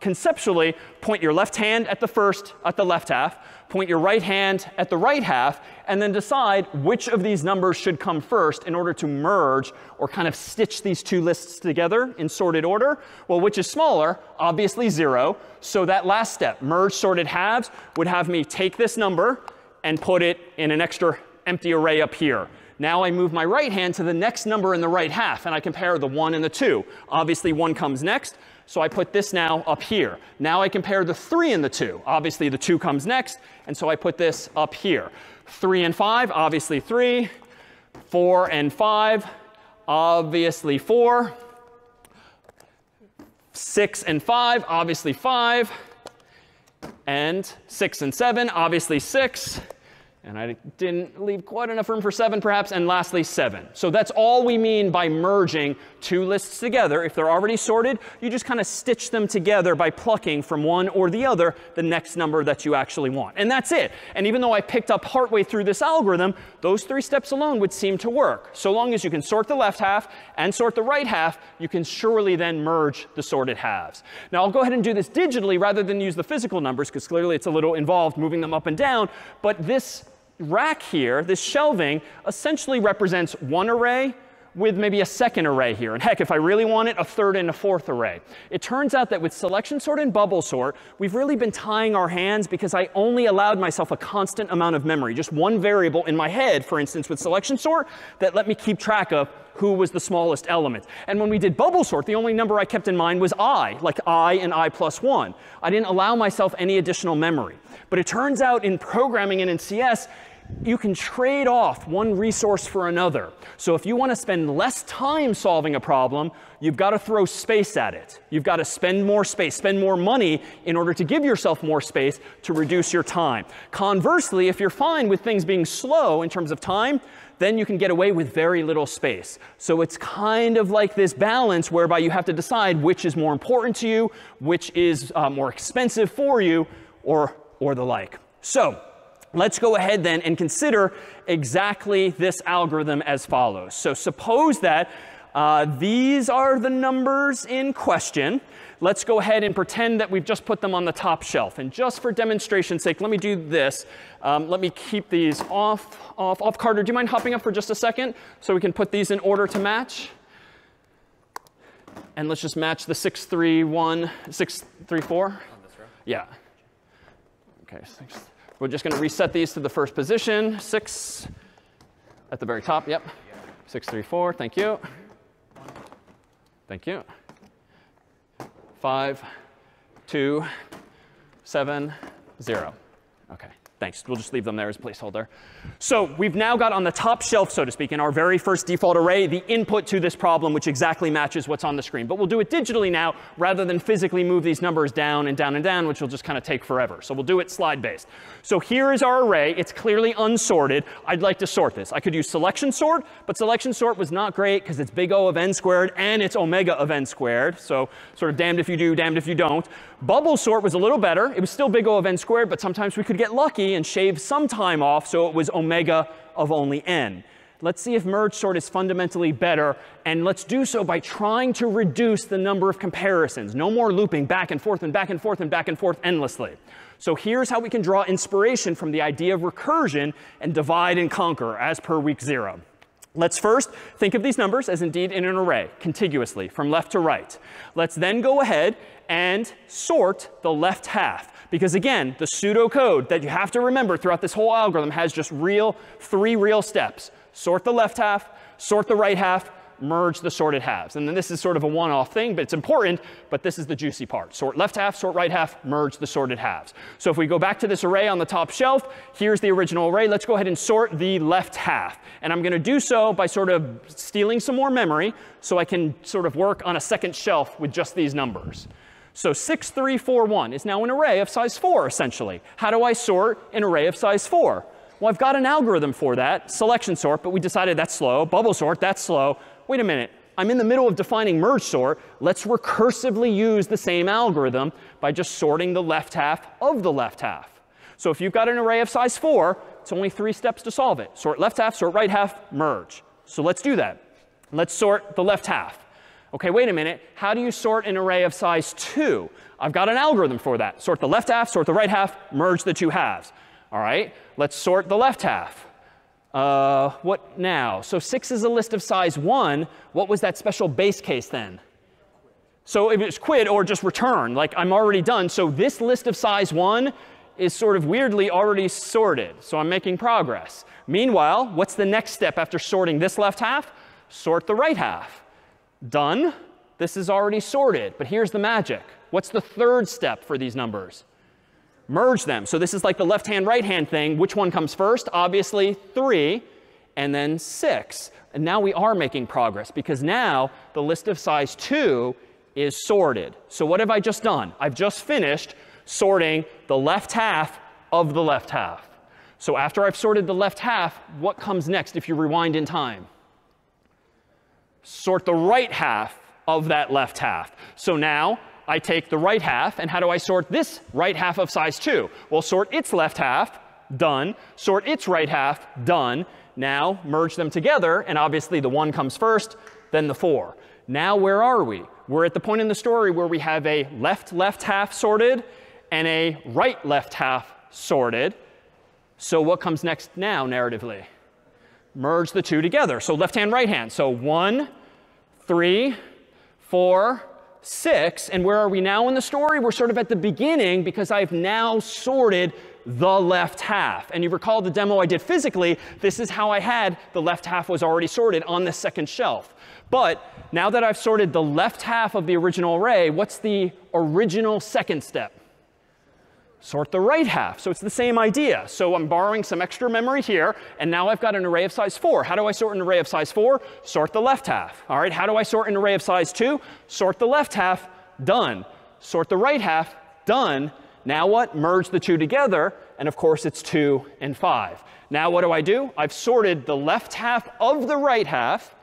conceptually, point your left hand at the left half, point your right hand at the right half, and then decide which of these numbers should come first in order to merge or kind of stitch these two lists together in sorted order. Well, which is smaller? Obviously 0. So that last step, merge sorted halves, would have me take this number and put it in an extra empty array up here. Now I move my right hand to the next number in the right half, and I compare the 1 and the 2. Obviously, 1 comes next, so I put this now up here. Now I compare the 3 and the 2. Obviously, the 2 comes next, and so I put this up here. 3 and 5, obviously 3. 4 and 5, obviously 4. 6 and 5, obviously 5. And 6 and 7, obviously 6. And I didn't leave quite enough room for 7, perhaps. And lastly, 7. So that's all we mean by merging two lists together. If they're already sorted, you just kind of stitch them together by plucking from one or the other the next number that you actually want. And that's it. And even though I picked up partway through this algorithm, those 3 steps alone would seem to work. So long as you can sort the left half and sort the right half, you can surely then merge the sorted halves. Now, I'll go ahead and do this digitally rather than use the physical numbers, because clearly it's a little involved moving them up and down. But this rack here, this shelving, essentially represents one array with maybe a second array here. And heck, if I really want it, a third and a fourth array. It turns out that with selection sort and bubble sort, we've really been tying our hands because I only allowed myself a constant amount of memory, just one variable in my head, for instance, with selection sort, that let me keep track of who was the smallest element. And when we did bubble sort, the only number I kept in mind was I, like I and I plus 1. I didn't allow myself any additional memory. But it turns out in programming and in CS, you can trade off one resource for another. So if you want to spend less time solving a problem, you've got to throw space at it. You've got to spend more space, spend more money in order to give yourself more space to reduce your time. Conversely, if you're fine with things being slow in terms of time, then you can get away with very little space. So it's kind of like this balance whereby you have to decide which is more important to you, which is more expensive for you, or the like. So let's go ahead then and consider exactly this algorithm as follows. So suppose that these are the numbers in question. Let's go ahead and pretend that we've just put them on the top shelf. And just for demonstration's sake, let me do this. Let me keep these off. Carter, do you mind hopping up for just a second so we can put these in order to match? And let's just match the 6, 3, 1, 6, 3, 4. On this row? Yeah. OK, 6. We're just going to reset these to the first position. 6 at the very top. Yep. 6, 3, 4. Thank you. Thank you. 5, 2, 7, 0. OK. Thanks. We'll just leave them there as a placeholder. So we've now got on the top shelf, so to speak, in our very first default array, the input to this problem, which exactly matches what's on the screen. But we'll do it digitally now rather than physically move these numbers down and down and down, which will just kind of take forever. So we'll do it slide-based. So here is our array. It's clearly unsorted. I'd like to sort this. I could use selection sort, but selection sort was not great because it's big O of n squared and it's omega of n squared. So sort of damned if you do, damned if you don't. Bubble sort was a little better. It was still big O of n squared, but sometimes we could get lucky and shave some time off, so it was omega of only n. Let's see if merge sort is fundamentally better, and let's do so by trying to reduce the number of comparisons. No more looping back and forth and back and forth and back and forth endlessly. So here's how we can draw inspiration from the idea of recursion and divide and conquer as per week 0. Let's first think of these numbers as indeed in an array, contiguously, from left to right. Let's then go ahead and sort the left half. Because again, the pseudocode that you have to remember throughout this whole algorithm has just 3 real steps. Sort the left half, sort the right half, merge the sorted halves. And then this is sort of a one-off thing, but it's important. But this is the juicy part. Sort left half, sort right half, merge the sorted halves. So if we go back to this array on the top shelf, here's the original array. Let's go ahead and sort the left half. And I'm going to do so by sort of stealing some more memory so I can sort of work on a second shelf with just these numbers. So 6, 3, 4, 1 is now an array of size 4, essentially. How do I sort an array of size 4? Well, I've got an algorithm for that, selection sort, but we decided that's slow. Bubble sort, that's slow. Wait a minute. I'm in the middle of defining merge sort. Let's recursively use the same algorithm by just sorting the left half of the left half. So if you've got an array of size 4, it's only 3 steps to solve it. Sort left half, sort right half, merge. So let's do that. Let's sort the left half. OK, wait a minute. How do you sort an array of size 2? I've got an algorithm for that. Sort the left half, sort the right half, merge the 2 halves. All right, let's sort the left half. What now? So 6 is a list of size 1. What was that special base case then? So if it's quit or just return, like I'm already done. So this list of size 1 is sort of weirdly already sorted. So I'm making progress. Meanwhile, what's the next step after sorting this left half? Sort the right half. Done. This is already sorted. But here's the magic. What's the third step for these numbers? Merge them. So this is like the left-hand, right-hand thing. Which one comes first? Obviously 3, and then 6. And now we are making progress, because now the list of size 2 is sorted. So what have I just done? I've just finished sorting the left half of the left half. So after I've sorted the left half, what comes next if you rewind in time? Sort the right half of that left half. So now I take the right half, and how do I sort this right half of size 2? Well, sort its left half, done. Sort its right half, done. Now merge them together, and obviously the 1 comes first, then the 4. Now where are we? We're at the point in the story where we have a left half sorted and a right left half sorted. So what comes next now narratively? merge the two together. So left hand, right hand. So 1, 3, 4, 6. And where are we now in the story? We're sort of at the beginning because I've now sorted the left half. And you recall the demo I did physically. This is how I had the left half was already sorted on the second shelf. But now that I've sorted the left half of the original array, what's the original second step? Sort the right half. So it's the same idea. So I'm borrowing some extra memory here. And now I've got an array of size 4. How do I sort an array of size 4? Sort the left half. All right, how do I sort an array of size 2? Sort the left half. Done. Sort the right half. Done. Now what? Merge the two together. And of course, it's 2 and 5. Now what do? I've sorted the left half of the right half.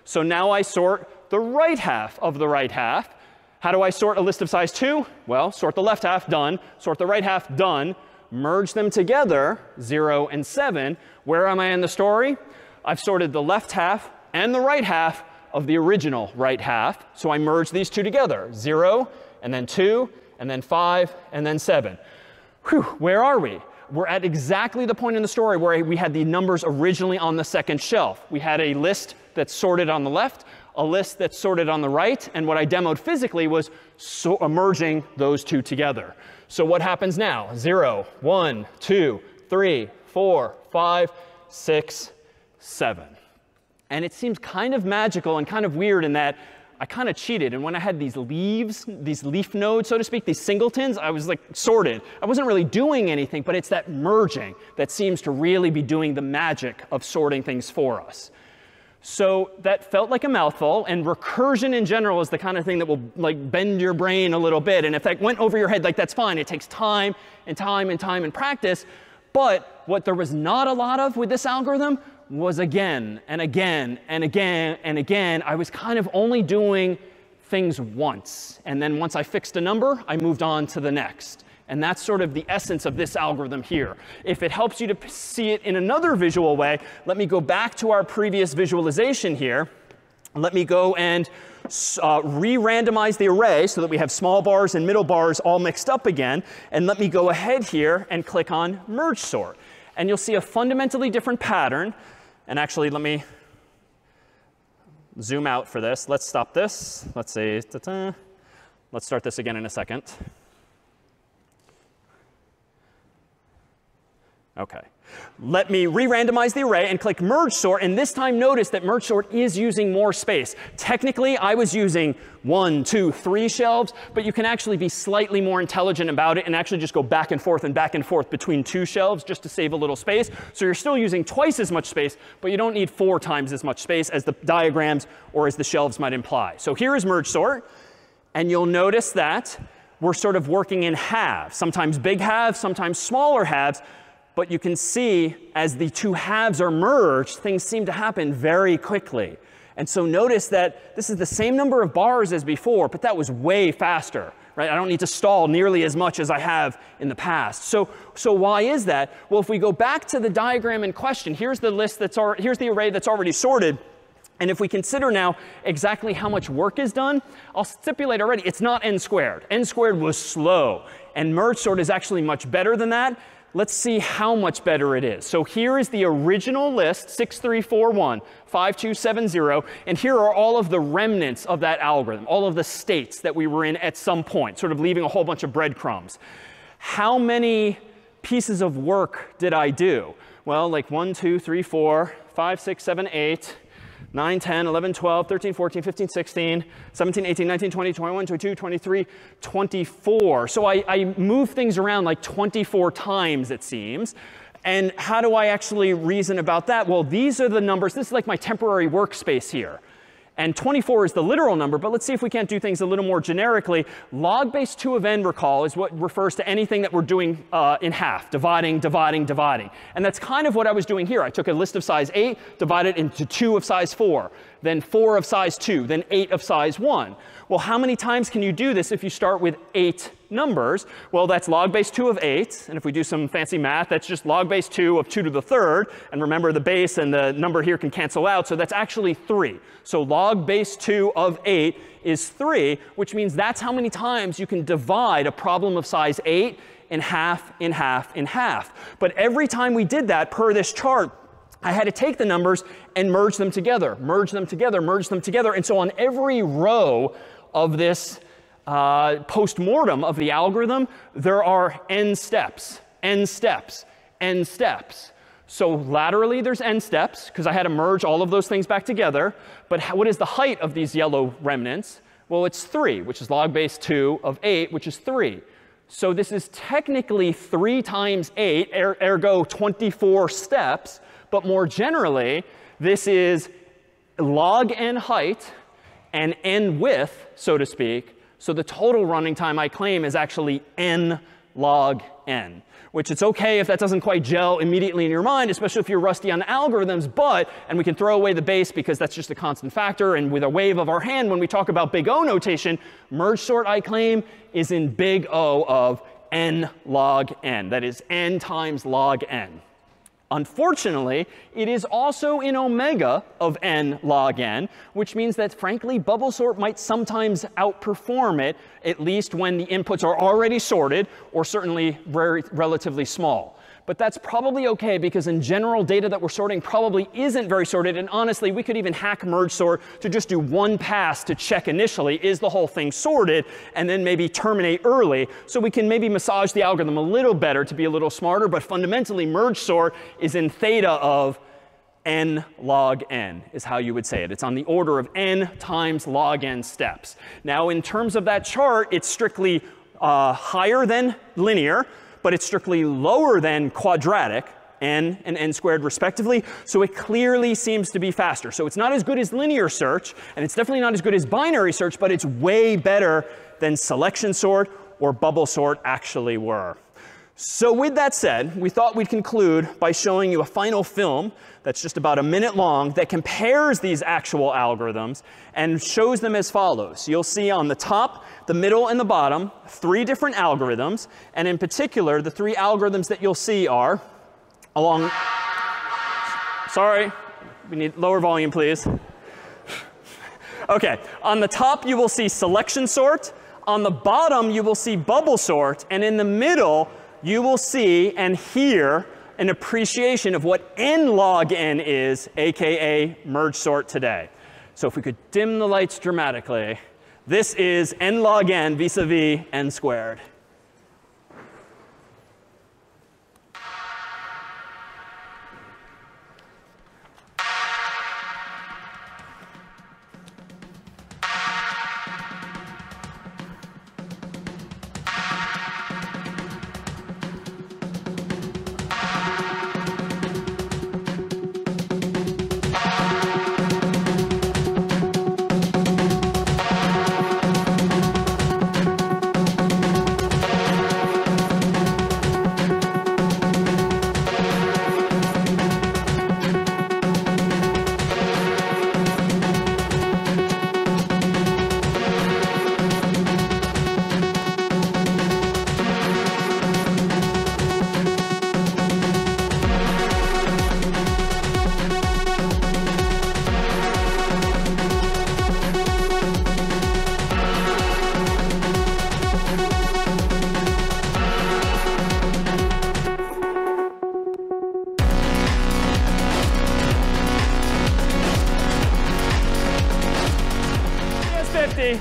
So now I sort the right half of the right half. How do I sort a list of size 2? Well, sort the left half, done. Sort the right half, done. Merge them together, 0 and 7. Where am I in the story? I've sorted the left half and the right half of the original right half. So I merge these two together, 0, and then 2, and then 5, and then 7. Whew, where are we? We're at exactly the point in the story where we had the numbers originally on the second shelf. We had a list that's sorted on the left, a list that's sorted on the right. And what I demoed physically was merging those two together. So what happens now? 0, 1, 2, 3, 4, 5, 6, 7. And it seems kind of magical and kind of weird in that I kind of cheated. And when I had these leaves, these leaf nodes, so to speak, these singletons, I was like sorted. I wasn't really doing anything, but it's that merging that seems to really be doing the magic of sorting things for us. So that felt like a mouthful. And recursion in general is the kind of thing that will like bend your brain a little bit. And if that went over your head, like that's fine. It takes time and time and time and practice. But what there was not a lot of with this algorithm was again and again and again and again. I was kind of only doing things once. And then once I fixed a number, I moved on to the next. And that's sort of the essence of this algorithm here. If it helps you to see it in another visual way, let me go back to our previous visualization here. Let me go and re-randomize the array so that we have small bars and middle bars all mixed up again. And let me go ahead here and click on merge sort. And you'll see a fundamentally different pattern. And actually, let me zoom out for this. Let's stop this. Let's say, let's start this again in a second. OK. Let me re-randomize the array and click merge sort. And this time, notice that merge sort is using more space. Technically, I was using 1, 2, 3 shelves. But you can actually be slightly more intelligent about it and actually just go back and forth between 2 shelves just to save a little space. So you're still using twice as much space, but you don't need 4 times as much space as the diagrams or as the shelves might imply. So here is merge sort. And you'll notice that we're sort of working in halves, sometimes big halves, sometimes smaller halves. But you can see as the two halves are merged, things seem to happen very quickly. And so notice that this is the same number of bars as before, but that was way faster. Right? I don't need to stall nearly as much as I have in the past. So why is that? Well, if we go back to the diagram in question, here's the list here's the array that's already sorted. And if we consider now exactly how much work is done, I'll stipulate already it's not n squared. N squared was slow. And merge sort is actually much better than that. Let's see how much better it is. So here is the original list, 6341, 5270. And here are all of the remnants of that algorithm, all of the states that we were in at some point, sort of leaving a whole bunch of breadcrumbs. How many pieces of work did I do? Well, like 1, 2, 3, 4, 5, 6, 7, 8. 9, 10, 11, 12, 13, 14, 15, 16, 17, 18, 19, 20, 21, 22, 23, 24. So I move things around like 24 times, it seems. And how do I actually reason about that? Well, these are the numbers. This is like my temporary workspace here. And 24 is the literal number. But let's see if we can't do things a little more generically. Log base 2 of n, recall, is what refers to anything that we're doing in half, dividing, dividing, dividing. And that's kind of what I was doing here. I took a list of size 8, divided into 2 of size 4, then 4 of size 2, then 8 of size 1. Well, how many times can you do this if you start with 8 numbers? Well, that's log base 2 of 8. And if we do some fancy math, that's just log base 2 of 2 to the 3rd. And remember, the base and the number here can cancel out. So that's actually 3. So log base 2 of 8 is 3, which means that's how many times you can divide a problem of size 8 in half, in half, in half. But every time we did that, per this chart, I had to take the numbers and merge them together, merge them together, merge them together. And so on every row of this post-mortem of the algorithm, there are n steps, n steps, n steps. So laterally, there's n steps, because I had to merge all of those things back together. But what is the height of these yellow remnants? Well, it's 3, which is log base 2 of 8, which is 3. So this is technically 3 times 8, ergo 24 steps. But more generally, this is log n height and n width, so to speak. So the total running time I claim is actually n log n, which it's OK if that doesn't quite gel immediately in your mind, especially if you're rusty on algorithms. And we can throw away the base because that's just a constant factor. And with a wave of our hand, when we talk about big O notation, merge sort, I claim, is in big O of n log n. That is n times log n. Unfortunately, it is also in omega of n log n, which means that, frankly, bubble sort might sometimes outperform it, at least when the inputs are already sorted or certainly relatively small. But that's probably OK, because in general, data that we're sorting probably isn't very sorted. And honestly, we could even hack merge sort to just do one pass to check initially, is the whole thing sorted, and then maybe terminate early. So we can maybe massage the algorithm a little better to be a little smarter. But fundamentally, merge sort is in theta of n log n, is how you would say it. It's on the order of n times log n steps. Now, in terms of that chart, it's strictly higher than linear, but it's strictly lower than quadratic, n and n squared respectively. So it clearly seems to be faster. So it's not as good as linear search, and it's definitely not as good as binary search, but it's way better than selection sort or bubble sort actually were. So with that said, we thought we'd conclude by showing you a final film that's just about a minute long that compares these actual algorithms and shows them as follows. You'll see on the top, the middle, and the bottom 3 different algorithms. And in particular, the 3 algorithms that you'll see are along. Sorry, we need lower volume, please. OK, on the top, you will see selection sort. On the bottom, you will see bubble sort. And in the middle, you will see and hear an appreciation of what n log n is, aka merge sort today. So if we could dim the lights dramatically, this is n log n vis-a-vis n squared.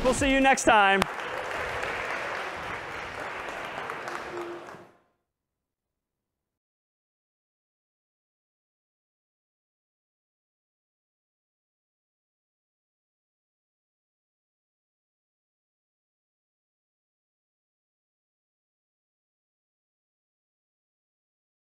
We'll see you next time.